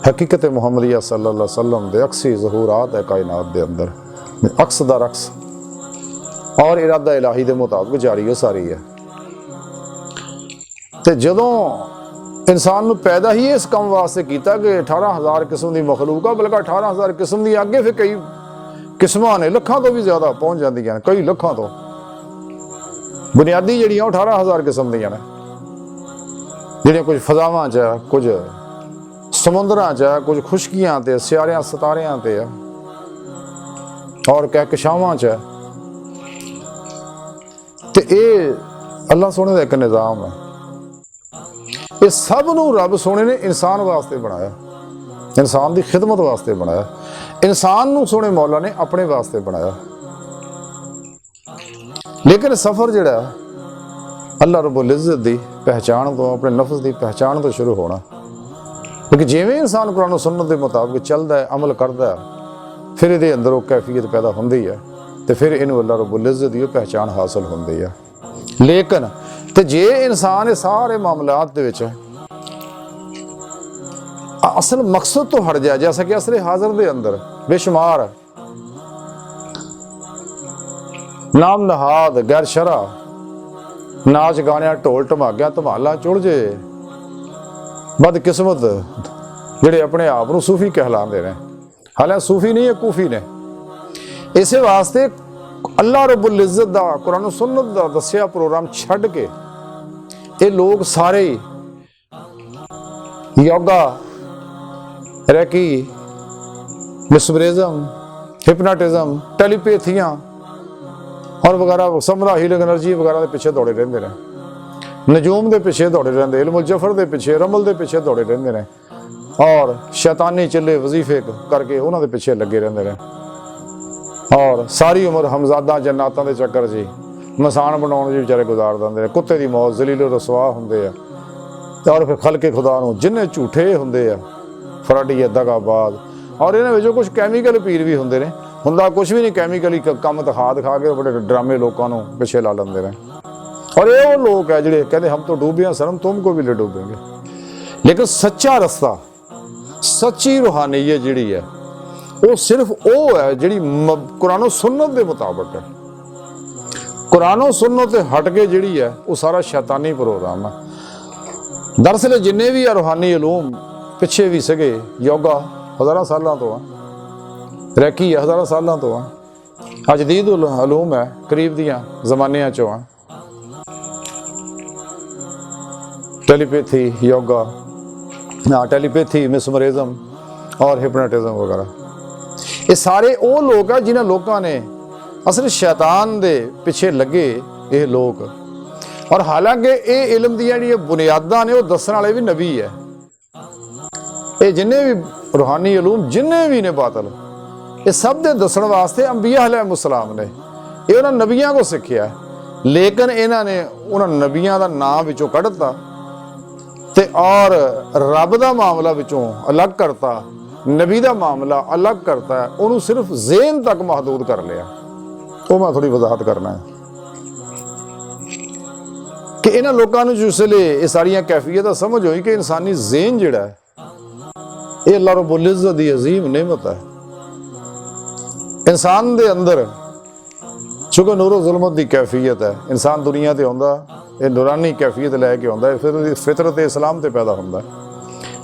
हकीकत मुहम्मदिया सल्लल्लाहु अलैहि वसल्लम दे अक्सी ज़हूरात है कायनात दे अंदर, अक्स दा रक्स और इरादा इलाही दे मुताबिक जारी हो सारी है। तो जदों इंसान नूं पैदा ही इस काम वास्ते किया कि 18,000 किस्म की मखलूक आ, बल्कि 18,000 किस्म की आगे फिर कई किस्मां ने, लखां तो भी ज्यादा पहुँच जांदियां, कई लखां तो बुनियादी जिहड़ियां 18,000 किस्म दियां ने, जिहड़ियां कुछ फजावां च है, कुछ समुद्रां च है, कुछ खुशकियां ते सियारियां सितारियां ते है और कहकशावां च है। ते ये अल्लाह सोहने दा इक निज़ाम है। ये सब नूं रब सोहने ने इंसान वास्ते बनाया, इंसान की खिदमत वास्ते बनाया, इंसान नूं सोहने मौला ने अपने वास्ते बनाया। लेकिन सफ़र जिहड़ा अल्लाह रब्बुल इज़्ज़त की पहचान तो, अपने नफ्स की पहचान तो शुरू होना, क्योंकि जिवें इंसान कुरान और सुन्नत के मुताबिक चलता है, अमल करता है, फिर ये अंदर वो कैफियत पैदा होंदी है तो फिर इनू अल्लाह रब्बुल इज़्ज़त की पहचान हासिल होंदी है। लेकिन तो जे इंसान सारे मामलात दे विच असल मकसद तो हट जाए, जैसा कि असले हाजिर दे अंदर बेशुमार नाम नहाद गैर शरा नाच गाने ढोल ढमाकिया धमाला चुड़ जे बदकिस्मत जिहड़े अपने आप को सूफी कहलाते हैं, हालांकि सूफी नहीं है, कूफी ने। इस वास्ते अल्लाह रब्बुल इज़्ज़त दा कुरान सुन्नत दा दस्सिया प्रोग्राम छड्ड के ये लोग सारे योगा, रैकी, मिसमरिज्म, हिप्नोटिज्म, टेलीपैथियां और वगैरह समरा हीलिंग एनर्जी वगैरह के पिछे दौड़े रहते हैं, नजूम के पिछे दौड़े रहते, इल्मुल जफर के पिछे, रमल के पिछे दौड़े रहते हैं और शैतानी चिल्ले वजीफे करके उन्होंने पिछे लगे रहते हैं और सारी उम्र हमजादा जन्नातां के चक्कर जी मसान बनाने जी बेचारे गुजार देंगे हैं, कुत्ते की मौत जलील रसवा होंगे है। और फिर खलके खुदा नूं जिन्ने झूठे होंगे है, फराडी है, दगाबाज और इन्होंने कुछ कैमिकल पीर भी होंगे ने, हुंदा कुछ भी नहीं, कैमिकली कम दिखा के बड़े ड्रामे लोगों को पिछे ला लेंगे हैं। और ये वो लोग है जिहड़े कहते हम तो डूबे हैं सरम तुमको भी ले डूबेंगे। लेकिन सच्चा रस्ता, सच्ची रूहानीयत जिहड़ी है वो सिर्फ वो है जिहड़ी कुरान सुन्नत के मुताबिक है। कुरान सुन्नत ते हट के जिहड़ी है वो सारा शैतानी प्रोग्राम है। दरअसल जिन्ने भी रूहानी इलूम पिछे भी सके, योगा हज़ारां सालों तो आ, रैकी हज़ारां सालों तो आ, अजदीद इलूम है करीब दियां जमानियां चों आ, टेलीपैथी, योगा, टेलीपैथी, मिसमरिज्म और हिप्नोटिज्म वगैरह, ये सारे वो लोग हैं जिन्हें लोगों ने असल शैतान दे पिछे लगे ये लोग। और हालांकि ये इलम दी बुनियादां ने वो दसण वाले भी नबी है। ये जिन्ने भी रूहानी इलूम जिन्ने भी ने बातल, ये सब दे दसण वास्ते अंबिया अलैहिमुस्सलाम ने, ये उन्होंने नबियां को सीखिया, लेकिन इन्होंने उन्होंने नबियां का नाम विचों कढ़ता ते और रब का मामला विचों अलग करता, नबी का मामला अलग करता, उन्होंने सिर्फ ज़हन तक महदूद कर लिया। वो मैं थोड़ी वजाहत करना है कि इन्हों लोगों को जिसले ये सारिया कैफियत समझ हुई कि इंसानी ज़हन जिहड़ा है ये अल्लाह रब्बुल इज़्ज़त दी अजीम नेमत है। इंसान दे अंदर चूँकि नूरो ज़ुल्मत की कैफियत है, इंसान दुनिया ते आउंदा ये नूरानी कैफियत लैके आउंदा है, फिर फितरत इस्लाम ते पैदा होंदा है,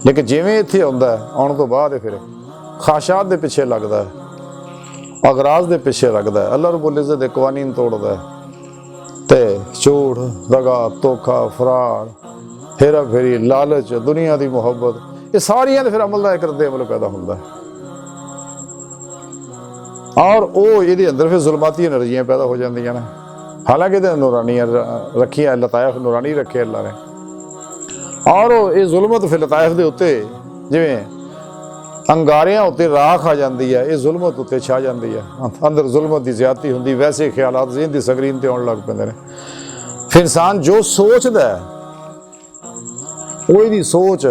लेकिन जिवें इत्थे आउंदा है आउण तो बाद फिर ख्वाहिशात दे पिछे लगदा है, अगराज दे पिछे लगदा है, अल्लाह रब्बुल इज़्ज़त दे कवानीन तोड़दा है ते झूठ, दगा, धोखा, फराड, हेरा फेरी, लालच, दुनिया की मुहब्बत, ये सारियां फिर अमल का एक रद्दे अमल पैदा होंदा है और वो ये अंदर फिर जुल्माती एनर्जियां पैदा हो जांदियां ने। हालांकि ये नूरानियां रखियां, लतायफ नूरानी रखे अल्लाह ने, और ये जुल्मत फिर लतायफ के उत्ते जिवें अंगारियां उत्ते राख आ जाती है, ये जुल्मत उत्ते छा जाती है, अंदर जुल्मत की ज्यादती होंदी, वैसे ख्यालात ज़हन की स्क्रीन ते आउण लग पैंदे ने। फिर इंसान जो सोचदा है कोई सोच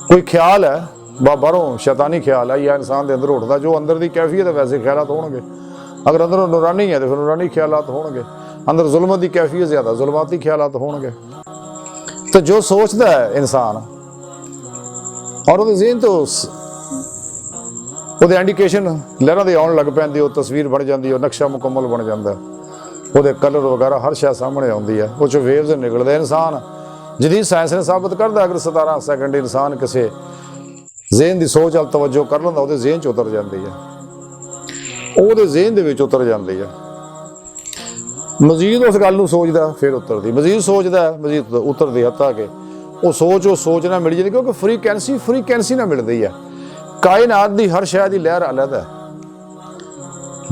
कोई ख्याल है बाहरों शैतानी ख्याल है या इंसान के अंदर उठता, जो अंदर की कैफियत है वैसे ख्यालात होणगे, अगर अंदरों नूरानी है तो फिर नूरानी ख्यालात होणगे, अंदर जुल्मत की कैफियत ज़्यादा जुल्माती ख्यालात होणगे। तो जो सोचता है इंसान और वो ज़हन तो वो इंडिकेशन लहरां दे आउण लग पैंदी, वो तस्वीर बन जाती है, नक्शा मुकम्मल बन जाता है, वो कलर वगैरह हर शय सामने आती है, वो वेव्स निकलते। इंसान जदीद साइंस ने साबित करता अगर 17 सैकंड इंसान किसी ज़हन की सोच वाल तवज्जो कर लेंदा, वो ज़हन च उतर जाती है, वो ज़हन दे उतर जाती है, मजीद उस गल नूं सोचदा फिर उतरदी, मजीद सोचदा मजीद उतरदी, हत्ता कि वो सोच ना मिल जाती, क्योंकि फ्रीकैंसी ना मिलती है। कायनात की हर शय की लहर अलग है,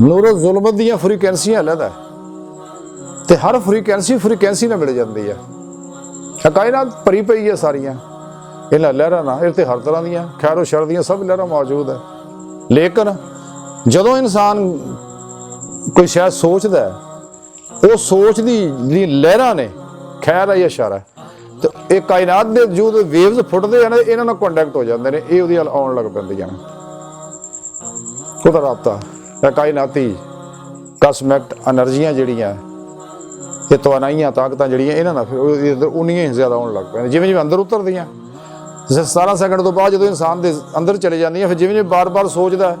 नूरो जुल्मत दी फ्रीकैंसियां अलग है, तो हर फ्रीकैंसी ना मिल जाती है। कायनात भरी पई है सारियां इन्हां लहरां नाल, इत्ते हर तरह दी खैरो शर दी सब लहरां मौजूद है, लेकिन जदों इंसान कोई शायद सोचता है, वो सोच दी लहरां ने खैर है या शर है, तो ये कायनात के जो वेव्स फुटते हैं ना, इन्हां नाल कॉन्टैक्ट हो जाते हैं, ये उहदे नाल आउण लग पैंदियां ने, ਉਹਦਾ ਰਾਬਤਾ है कायनाती कास्मिक एनर्जियां जिहड़ियां ये तवानाइयां ताकतां जिहड़ियां इन्हां नाल फिर इधर उन्नियां ही ज़्यादा आउण लग पैंदियां, जिवें जिवें अंदर उतरदियां 17 सैकंड तो बाद जो इंसान के अंदर चले जांदियां, फिर जिवें जिवें बार बार सोचदा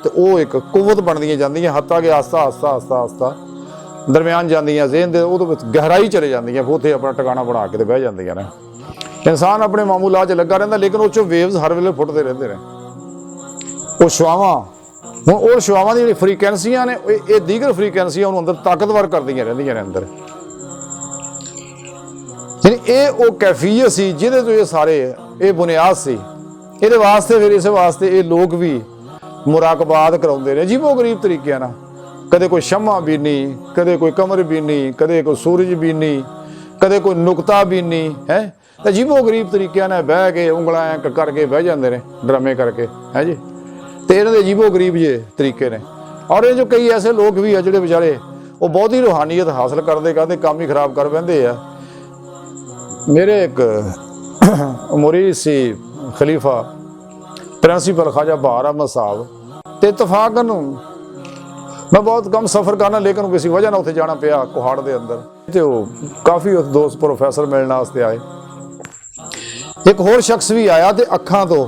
तो वो एक कुव्वत बनदियां जांदियां, हत्ता कि आस्ता दरम्यान जांदियां ज़हन दे वो गहराई चले जांदियां, उत्थे अपना ठिकाना बना के बह जांदियां ने। इंसान अपने मामूलात च लगा रहिंदा, लेकिन उस वेव्स हर वेले फुटते रहंदे ने, वो शुआवां हुण वो शुआवां दी फ्रीकैंसियां ने, ये दीगर फ्रीकैंसियां उन्होंने अंदर ताकतवर करदियां रहिंदियां ने अंदर, यानी ये वो कैफियत सी जिहदे तो ये सारे ये बुनियाद सी। ये वास्ते फिर इस वास्ते ये लोग भी मुराकबात कराउंदे ने अजीबो गरीब तरीके ना, कदे कोई शम्मा बीनी, कदे कोई कमर बीनी, कदे कोई सूरज बीनी, कदे कोई नुकता बीनी है, अजीबो गरीब तरीके ने बह के उंगलां करके बह जाते हैं ड्रामे करके है जी, तो इन्होंने अजीबो गरीब जे तरीके ने। और ये जो कई ऐसे लोग भी है जो बेचारे वो बहुत ही रूहानीयत हासिल करते काम ही खराब कर बहते हैं। मेरे एक मुरीद सी खलीफा प्रिंसीपल ख्वाजा बहार अहमद साहब, तो इतफाकन मैं बहुत कम सफ़र करना, लेकिन किसी वजह ना उत्थे जाना पिया कुहाड़ के अंदर, तो काफ़ी उस दोस्त प्रोफैसर मिलने वास्ते आए। एक होर शख्स भी आया, तो अखां तो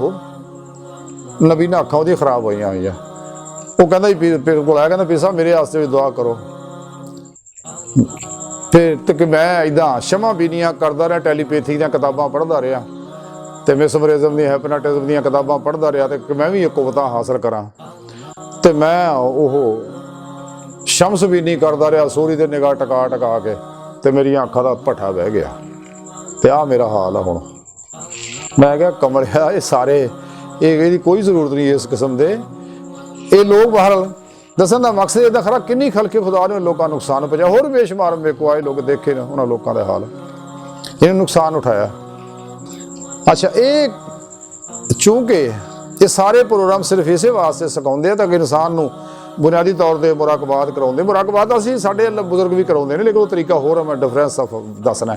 नबीना अखां उहदी खराब हुई हुई, वो कहता जी पीर को आया, कहता पीर साहब मेरे वास्ते भी दुआ करो। फिर तक मैं इदा शमा बीनियां करता रहा, टैलीपैथी दी किताबां पढ़ता रहा, तो मिसमरिज्म दी हैपनाटिज्म दी किताबां पढ़ता रहा, तो मैं भी एक कुवतां हासिल करा, तो मैं वो शम्स बीनी करता रहा, सूरज दे निगाह टका के, तो मेरी अखां दा भट्ठा बह गया, तो आ मेरा हाल है हुण। मैं क्या कमलिया ये सारे ये कोई जरूरत नहीं इस किस्म के, ये लोग बहरहाल दसन का मकसद इदा खरा किन्नी खलके खुदा ने लोगों नुकसान पहुंचाया, होर बेशुमार मेरे को आए लोग देखे ने उन्होंने लोगों का हाल जिन्हें नुकसान उठाया। अच्छा ये चूंकि ਇਹ ਸਾਰੇ ਪ੍ਰੋਗਰਾਮ ਸਿਰਫ ਇਸੇ ਵਾਸਤੇ ਸਿਖਾਉਂਦੇ ਆ ਤਾਂ ਕਿ ਇਨਸਾਨ ਨੂੰ ਬੁਨਿਆਦੀ ਤੌਰ 'ਤੇ ਮੁਰਾਕਬਾਤ ਕਰਾਉਂਦੇ। ਮੁਰਾਕਬਾਤ ਅਸੀਂ ਸਾਡੇ ਬਜ਼ੁਰਗ ਵੀ ਕਰਾਉਂਦੇ ਨੇ, ਲੇਕਿਨ ਉਹ ਤਰੀਕਾ ਹੋਰ ਹੈ, ਮੈਂ ਡਿਫਰੈਂਸ ਦੱਸਣਾ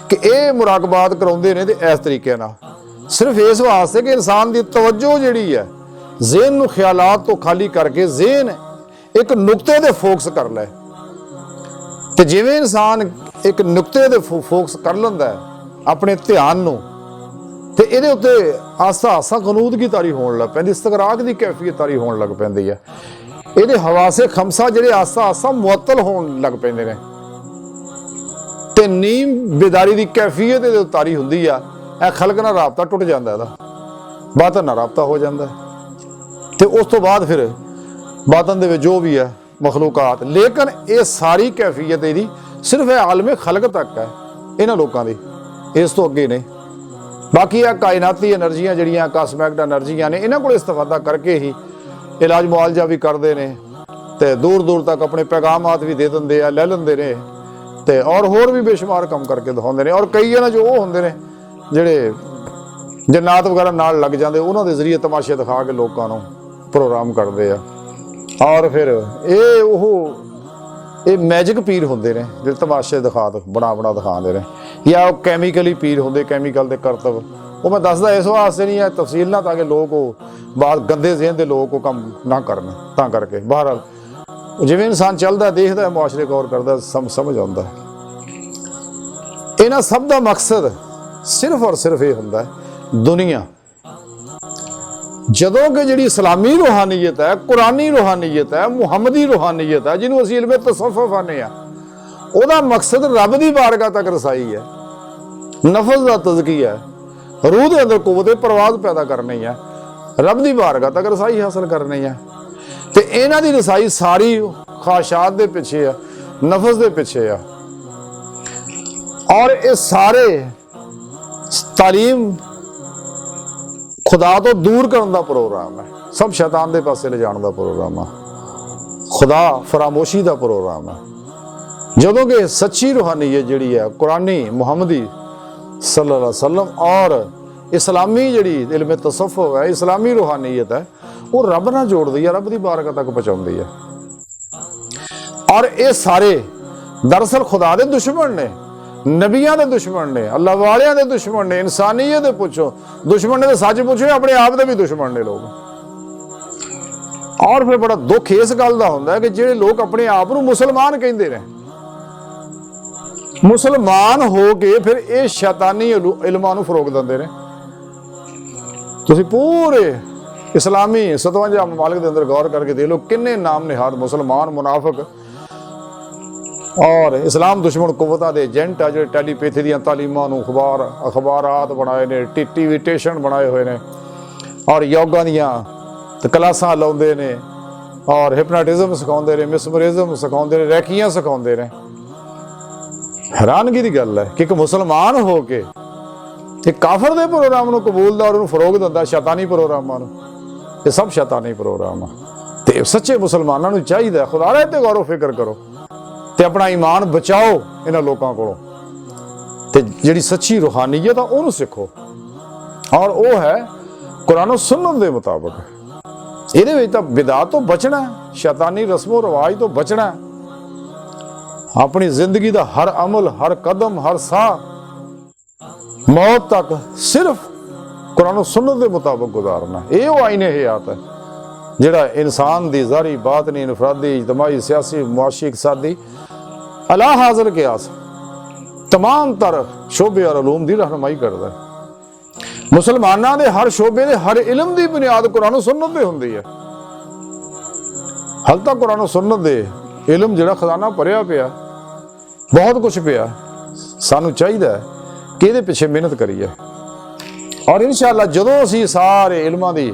ਕਿ ਇਹ ਮੁਰਾਕਬਾਤ ਕਰਾਉਂਦੇ ਨੇ ਤੇ ਇਸ ਤਰੀਕੇ ਨਾਲ, ਸਿਰਫ ਇਸ ਵਾਸਤੇ ਕਿ ਇਨਸਾਨ ਦੀ ਤਵੱਜੋ ਜਿਹੜੀ ਹੈ ਜ਼ਿਹਨ ਨੂੰ ਖਿਆਲਾਤ ਤੋਂ ਖਾਲੀ ਕਰਕੇ ਜ਼ਿਹਨ ਇੱਕ ਨੁਕਤੇ 'ਤੇ ਫੋਕਸ ਕਰ ਲੈ। ਤੇ ਜਿਵੇਂ ਇਨਸਾਨ ਇੱਕ ਨੁਕਤੇ 'ਤੇ ਫੋਕਸ ਕਰ ਲੈਂਦਾ ਹੈ ਆਪਣੇ ਧਿਆਨ ਨੂੰ, ਤੇ ਇਹਦੇ ਉੱਤੇ ਆਸਾ ਆਸਾ ਗਨੂਦਗੀ ਤਾਰੀ ਹੋਣ ਲੱਗ ਪੈਂਦੀ, ਇਸਤਗਰਾਕ ਦੀ ਕੈਫੀਅਤ ਤਾਰੀ ਹੋਣ ਲੱਗ ਪੈਂਦੀ ਹੈ। ਇਹਦੇ ਹਵਾਸੇ ਖਮਸਾ ਜਿਹੜੇ ਆਸਾ ਆਸਾ ਮੁਅੱਤਲ ਹੋਣ ਲੱਗ ਪੈਂਦੇ ਨੇ ਤੇ ਨੀਮ ਬੇਦਾਰੀ ਦੀ ਕੈਫੀਅਤ ਇਹਦੇ ਤਾਰੀ ਹੁੰਦੀ ਆ। ਇਹ ਖਲਕ ਨਾਲ ਰਾਬਤਾ ਟੁੱਟ ਜਾਂਦਾ, ਇਹਦਾ ਬਾਤਨ ਨਾਲ ਰਾਬਤਾ ਹੋ ਜਾਂਦਾ ਤੇ ਉਸ ਤੋਂ ਬਾਅਦ ਫਿਰ ਬਾਤਨ ਦੇ ਵਿੱਚ ਜੋ ਵੀ ਹੈ ਮਖਲੂਕਾਤ। ਲੇਕਿਨ ਇਹ ਸਾਰੀ ਕੈਫੀਅਤ ਇਹਦੀ ਸਿਰਫ ਇਹ ਆਲਮੇ ਖਲਕ ਤੱਕ ਹੈ ਇਹਨਾਂ ਲੋਕਾਂ ਦੀ, ਇਸ ਤੋਂ ਅੱਗੇ ਨਹੀਂ। ਬਾਕੀ ਇਹ ਕਾਇਨਾਤੀ ਐਨਰਜੀਆਂ ਜਿਹੜੀਆਂ ਕਾਸਮਿਕ ਐਨਰਜੀਆਂ ਨੇ, ਇਹਨਾਂ ਕੋਲ ਇਸਤਫਾਦਾ ਕਰਕੇ ਹੀ ਇਲਾਜ ਮੁਆਲਜਾ ਵੀ ਕਰਦੇ ਨੇ ਤੇ ਦੂਰ ਦੂਰ ਤੱਕ ਆਪਣੇ ਪੈਗਾਮਾਤ ਵੀ ਦੇ ਦਿੰਦੇ ਆ, ਲੈ ਲੈਂਦੇ ਨੇ ਤੇ ਔਰ ਹੋਰ ਵੀ ਬੇਸ਼ੁਮਾਰ ਕੰਮ ਕਰਕੇ ਦਿਖਾਉਂਦੇ ਨੇ। ਔਰ ਕਈ ਨਾ ਜੋ ਉਹ ਹੁੰਦੇ ਨੇ ਜਿਹੜੇ ਜੰਨਾਤ ਵਗੈਰਾ ਨਾਲ ਲੱਗ ਜਾਂਦੇ, ਉਹਨਾਂ ਦੇ ਜ਼ਰੀਏ ਤਮਾਸ਼ੇ ਦਿਖਾ ਕੇ ਲੋਕਾਂ ਨੂੰ ਪ੍ਰੋਗਰਾਮ ਕਰਦੇ ਆ। ਔਰ ਫਿਰ ਇਹ ਮੈਜਿਕ ਪੀਰ ਹੁੰਦੇ ਨੇ ਜਿਹੜੇ ਤਮਾਸ਼ੇ ਬਣਾ ਦਿਖਾਉਂਦੇ ਨੇ, ਜਾਂ ਉਹ ਕੈਮੀਕਲੀ ਪੀਰ ਹੁੰਦੇ, ਕੈਮੀਕਲ ਦੇ ਕਰਤਬ। ਉਹ ਮੈਂ ਦੱਸਦਾ ਇਸ ਵਾਸਤੇ ਨਹੀਂ ਹੈ ਤਫਸੀਲ ਨਾਲ, ਤਾਂ ਕਿ ਲੋਕ ਉਹ ਬਾਅਦ ਗੰਦੇ ਜ਼ਿਹਨ ਦੇ ਲੋਕ ਉਹ ਕੰਮ ਨਾ ਕਰਨ। ਤਾਂ ਕਰਕੇ ਬਹਰਹਾਲ ਜਿਵੇਂ ਇਨਸਾਨ ਚੱਲਦਾ ਦੇਖਦਾ ਮੁਆਸ਼ਰੇ ਗੌਰ ਕਰਦਾ ਸਮਝ ਆਉਂਦਾ। ਇਹਨਾਂ ਸਭ ਦਾ ਮਕਸਦ ਸਿਰਫ ਔਰ ਸਿਰਫ ਇਹ ਹੁੰਦਾ ਦੁਨੀਆ, ਜਦੋਂ ਕਿ ਜਿਹੜੀ ਇਸਲਾਮੀ ਰੂਹਾਨੀਅਤ ਹੈ, ਕੁਰਾਨੀ ਰੂਹਾਨੀਅਤ ਹੈ, ਮੁਹੰਮਦੀ ਰੂਹਾਨੀਅਤ ਹੈ, ਜਿਹਨੂੰ ਅਸੀਂ ਇਲਮੇ ਤਸੱਵੁਫ ਆਨੇ ਆ, ਉਹਦਾ ਮਕਸਦ ਰੱਬ ਦੀ ਬਾਰਗਾਹ ਤੱਕ ਰਸਾਈ ਹੈ, ਨਫਸ ਦਾ ਤਜ਼ਕੀਆ ਹੈ, ਰੂਹ ਦੇ ਅੰਦਰ ਕੁਵਤ ਪਰਵਾਜ਼ ਪੈਦਾ ਕਰਨੀ ਹੈ, ਰੱਬ ਦੀ ਬਾਰਗਾਹ ਤੱਕ ਰਸਾਈ ਹਾਸਲ ਕਰਨੀ ਹੈ। ਤੇ ਇਹਨਾਂ ਦੀ ਰਸਾਈ ਸਾਰੀ ਖਾਸ਼ਾਤ ਦੇ ਪਿੱਛੇ ਆ, ਨਫਸ ਦੇ ਪਿੱਛੇ ਆ। ਔਰ ਇਹ ਸਾਰੇ ਤਾਲੀਮ ਖੁਦਾ ਤੋਂ ਦੂਰ ਕਰਨ ਦਾ ਪ੍ਰੋਗਰਾਮ ਹੈ, ਸਭ ਸ਼ੈਤਾਨ ਦੇ ਪਾਸੇ ਲਿਜਾਣ ਦਾ ਪ੍ਰੋਗਰਾਮ ਹੈ, ਖੁਦਾ ਫਰਾਮੋਸ਼ੀ ਦਾ ਪ੍ਰੋਗਰਾਮ ਹੈ। ਜਦੋਂ ਕਿ ਸੱਚੀ ਰੂਹਾਨੀਅਤ ਜਿਹੜੀ ਹੈ ਕੁਰਾਨੀ ਮੁਹੰਮਦੀ ਸੱਲੱਲਾਹੁ ਅਲੈहि ਵਸੱਲਮ ਔਰ ਇਸਲਾਮੀ ਜਿਹੜੀ ਇਲਮੇ ਤਸੱਵੁਫ ਹੈ, ਇਸਲਾਮੀ ਰੂਹਾਨੀਅਤ ਹੈ, ਉਹ ਰੱਬ ਨਾਲ ਜੋੜਦੀ ਹੈ, ਰੱਬ ਦੀ ਬਾਰਗਾਹ ਤੱਕ ਪਹੁੰਚਾਉਂਦੀ ਹੈ। ਔਰ ਇਹ ਸਾਰੇ ਦਰਅਸਲ ਖੁਦਾ ਦੇ ਦੁਸ਼ਮਣ ਨੇ, ਨਬੀਆਂ ਦੇ ਦੁਸ਼ਮਣ ਨੇ, ਅੱਲਾਹ ਵਾਲਿਆਂ ਦੇ ਦੁਸ਼ਮਣ ਨੇ, ਇਨਸਾਨੀਅਤ ਦੇ ਪੁੱਛੋ ਦੁਸ਼ਮਣ ਨੇ, ਤੇ ਸੱਚ ਪੁੱਛੋ ਆਪਣੇ ਆਪ ਦੇ ਵੀ ਦੁਸ਼ਮਣ ਨੇ ਲੋਕ। ਔਰ ਫਿਰ ਬੜਾ ਦੁੱਖ ਇਸ ਗੱਲ ਦਾ ਹੁੰਦਾ ਹੈ ਕਿ ਜਿਹੜੇ ਲੋਕ ਆਪਣੇ ਆਪ ਨੂੰ ਮੁਸਲਮਾਨ ਕਹਿੰਦੇ ਨੇ, ਮੁਸਲਮਾਨ ਹੋ ਕੇ ਫਿਰ ਇਹ ਸ਼ੈਤਾਨੀ ਇਲਮਾਂ ਨੂੰ ਫਰੋਗ ਦਿੰਦੇ ਨੇ। ਤੁਸੀਂ ਪੂਰੇ ਇਸਲਾਮੀ 57 ਮਮਾਲਿਕ ਦੇ ਅੰਦਰ ਗੌਰ ਕਰਕੇ ਦੇਖ ਲਓ ਕਿੰਨੇ ਨਾਮ ਨਿਹਾਦ ਮੁਸਲਮਾਨ ਮੁਨਾਫਿਕ ਔਰ ਇਸਲਾਮ ਦੁਸ਼ਮਣ ਕੁਵਤਾਂ ਦੇ ਏਜੰਟ ਆ, ਜਿਹੜੇ ਟੈਲੀਪੈਥੀ ਦੀਆਂ ਤਾਲੀਮਾਂ ਨੂੰ ਅਖਬਾਰਾਤ ਬਣਾਏ ਨੇ, ਟੀਵੀ ਸਟੇਸ਼ਨ ਬਣਾਏ ਹੋਏ ਨੇ, ਔਰ ਯੋਗਾ ਦੀਆਂ ਕਲਾਸਾਂ ਲਾਉਂਦੇ ਨੇ, ਔਰ ਹਿਪਨਾਟਿਜ਼ਮ ਸਿਖਾਉਂਦੇ ਨੇ, ਮਿਸਮਰਿਜ਼ਮ ਸਿਖਾਉਂਦੇ ਨੇ, ਰੈਕੀਆਂ ਸਿਖਾਉਂਦੇ ਨੇ। ਹੈਰਾਨਗੀ ਦੀ ਗੱਲ ਹੈ ਕਿ ਇੱਕ ਮੁਸਲਮਾਨ ਹੋ ਕੇ ਇੱਕ ਕਾਫਰ ਦੇ ਪ੍ਰੋਗਰਾਮ ਨੂੰ ਕਬੂਲਦਾ ਔਰ ਉਹਨੂੰ ਫਰੋਗ ਦਿੰਦਾ, ਸ਼ੈਤਾਨੀ ਪ੍ਰੋਗਰਾਮਾਂ ਨੂੰ। ਇਹ ਸਭ ਸ਼ੈਤਾਨੀ ਪ੍ਰੋਗਰਾਮ ਆ। ਤੇ ਸੱਚੇ ਮੁਸਲਮਾਨਾਂ ਨੂੰ ਚਾਹੀਦਾ ਖੁਦਾ ਰਾਹ ਤੇ ਗੌਰ ਫਿਕਰ ਕਰੋ ਤੇ ਆਪਣਾ ਈਮਾਨ ਬਚਾਓ ਇਹਨਾਂ ਲੋਕਾਂ ਕੋਲੋਂ, ਤੇ ਜਿਹੜੀ ਸੱਚੀ ਰੂਹਾਨੀਅਤ ਆ ਉਹਨੂੰ ਸਿੱਖੋ। ਔਰ ਉਹ ਹੈ ਕੁਰਾਨ ਸੁਨਨਤ ਦੇ ਮੁਤਾਬਕ। ਇਹਦੇ ਵਿੱਚ ਤਾਂ ਬਿਦਾਤ ਤੋਂ ਬਚਣਾ, ਸ਼ੈਤਾਨੀ ਰਸਮੋ ਰਿਵਾਜ ਤੋਂ ਬਚਣਾ, ਆਪਣੀ ਜ਼ਿੰਦਗੀ ਦਾ ਹਰ ਅਮਲ, ਹਰ ਕਦਮ, ਹਰ ਸਾਹ, ਮੌਤ ਤੱਕ ਸਿਰਫ ਕੁਰਾਨ ਸੁਨਨਤ ਦੇ ਮੁਤਾਬਕ ਗੁਜ਼ਾਰਨਾ। ਇਹ ਉਹ ਆਈਨੇ ਹਯਾਤ ਹੈ ਜਿਹੜਾ ਇਨਸਾਨ ਦੀ ਜ਼ਾਹਰੀ, ਬਾਤਨੀ, ਇਨਫਰਾਦੀ, ਇਜਤਮਾਈ, ਸਿਆਸੀ, ਮੁਆਸ਼ੀ, ਇਕਸਾਦੀ ਅਲਾ ਹਾਜ਼ਰ ਕਿਆਸ तमाम तर शोबे और उलूम की रहनुमाई करता है। मुसलमानों के हर शोबे के हर इलम की बुनियाद कुरान सुन्नत ते हुंदी है। हाल तक कुरान सुन्नत दे इलम जिहड़ा खजाना भरिया पिया, बहुत कुछ पिया, सानू चाहिए कि इहदे पिछे मेहनत करिए। और इंशाअल्लाह जदों असीं सारे इलमां दी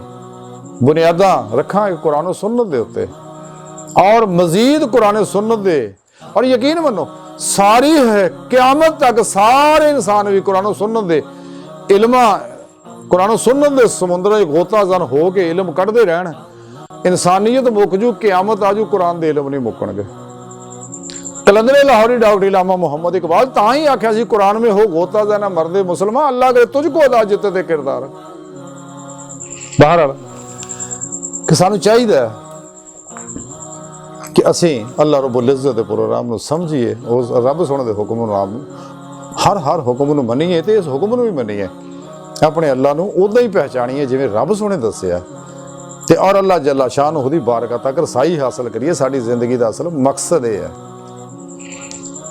बुनियादां रखांगे कुरान सुन्नत दे उत्ते और मजीद कुरान सुन्नत दे, और यकीन मनो सारी है क़यामत तक सारे इंसान भी कुरान सुन्नत दे इल्मा, कुरान सुन्नत दे समुद्र गोताजन हो के इल्म कढ़दे रहन, इंसानियत मुक जू, क़यामत आजू, कुरान दे इल्म नहीं मुकणगे। कलंदरे लाहौरी डॉक्टर इलामा मुहम्मद इकबाल तां ही आख्या सी कुरान में हो गोताजन मर्दे मुसलमान, अल्लाह करे तुझको अदा जित दे किरदार। बहरहाल कि सानू चाहिए कि असी अल्लाह रब्बुल इज़्ज़त दे प्रोग्राम नूं समझिए, उस रब सोने दे हुक्म नूं हर हुक्म नूं मन्नीए ते इस हुक्म नूं भी मन्नीए, अपने अल्लाह नूं उदां ही पहचानीए जिवें रब सोने दस्सिआ ते और अल्लाह जल्ला शाह नूं उहदी बारगाह तक रसाई हासिल करिए। साडी जिंदगी दा असल मकसद ये है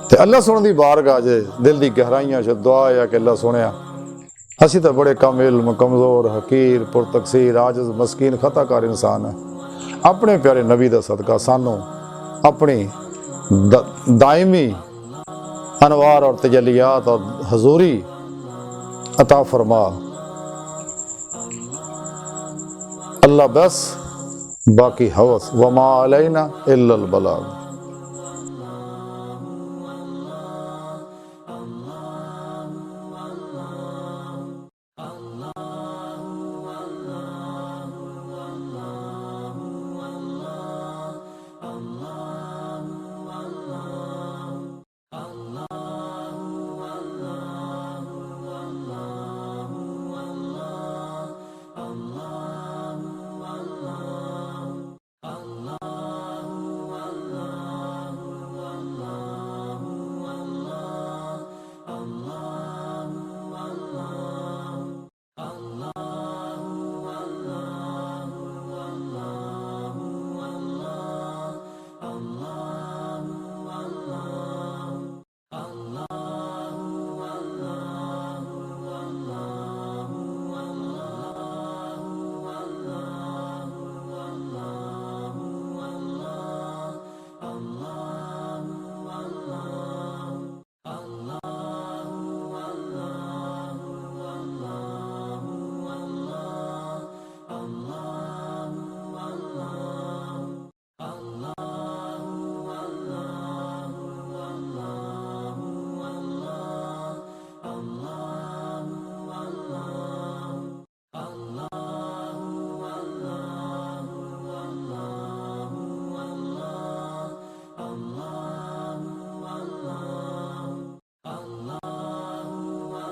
ते अल्लाह सोने दी बारगाह जे दिल दी गहराइयां च दुआ है कि अल्लाह सोनिया असी तो बड़े कम इल्म, कमज़ोर, हकीर, पुरतकसीर, आजिज़, मस्कीन, खताकार इंसान है। अपने प्यारे नबी दा सदका सानू अपनी दायमी अनवार और तजलियात और हजूरी अता फरमा। अल्लाह बस, बाकी हवस, वमा अलैना इल्लल बलाग।